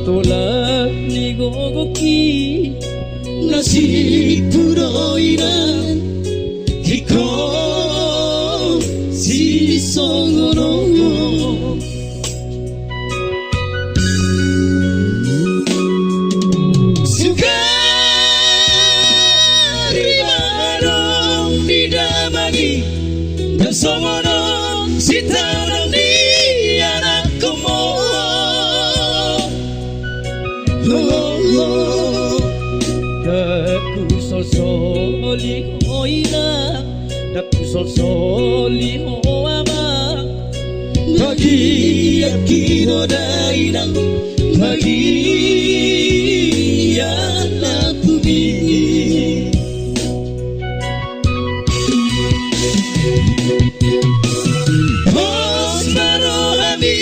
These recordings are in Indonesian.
tulad ni Gogoki na sikuroinan Hiko si songoro Sukari marong didamagi dan songono si tanang di anakku mo Daku sol-soli hoina Daku sol-soli hoama Bagi yakino dainang Bagi yana pumi Bos baru hami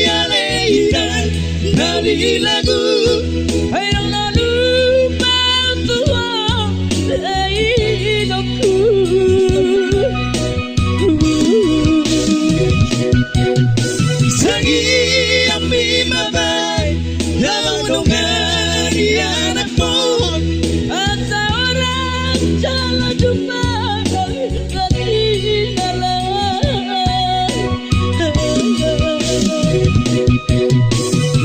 aleikan dari lagu Hayang nalupa tuwa Daigoku Sagi ami mabay Yang dongan anak mo At sa orang jalan jumpa Lagi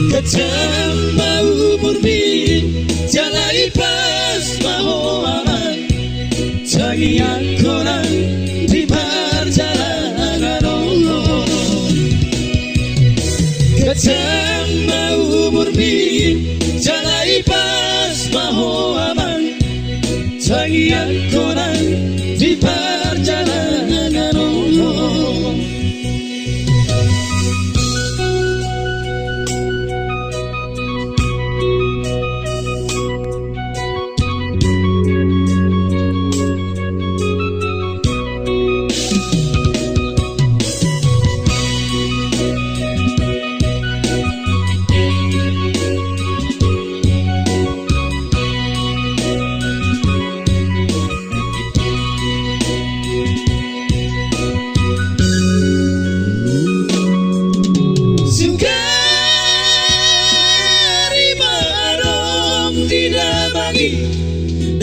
Kacang mau murni Jalai pas mau aman Cagi aku nang di perjalanan Kacang mau murni Jalai pas mau aman Cagi aku nang di perjalanan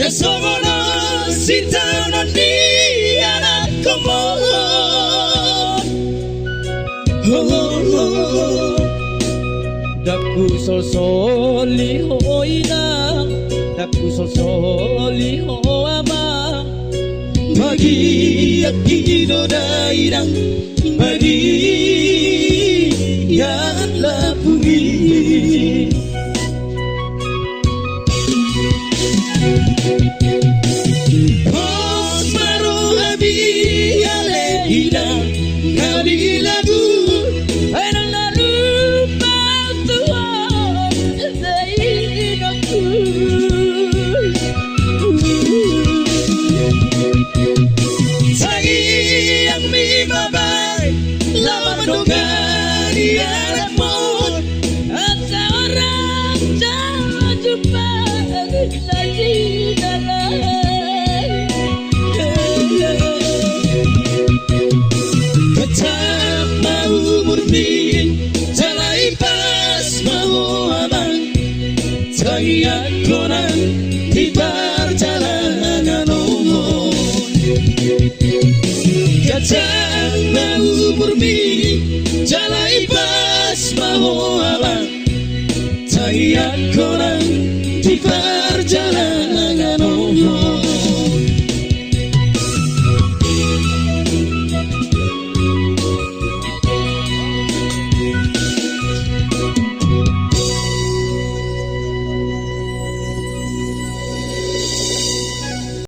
Songono si tanang di anakku mo Daku sol-soli hoina Daku sol-soli hoama Bagi yakino dairang Bagi yang lapuni Bos baru habi aleina Ngali lagu Hayang nalupa tuwa Daigoku Sagi yang mi mabay Lawan dongan anak mo At sa orang jalan jumpa Lagi Kacang mau murni Jalai pas mau aman Cagi aku nang di perjalanan Kacang mau murni Jalai pas mau aman Cagi aku nang di perjalanan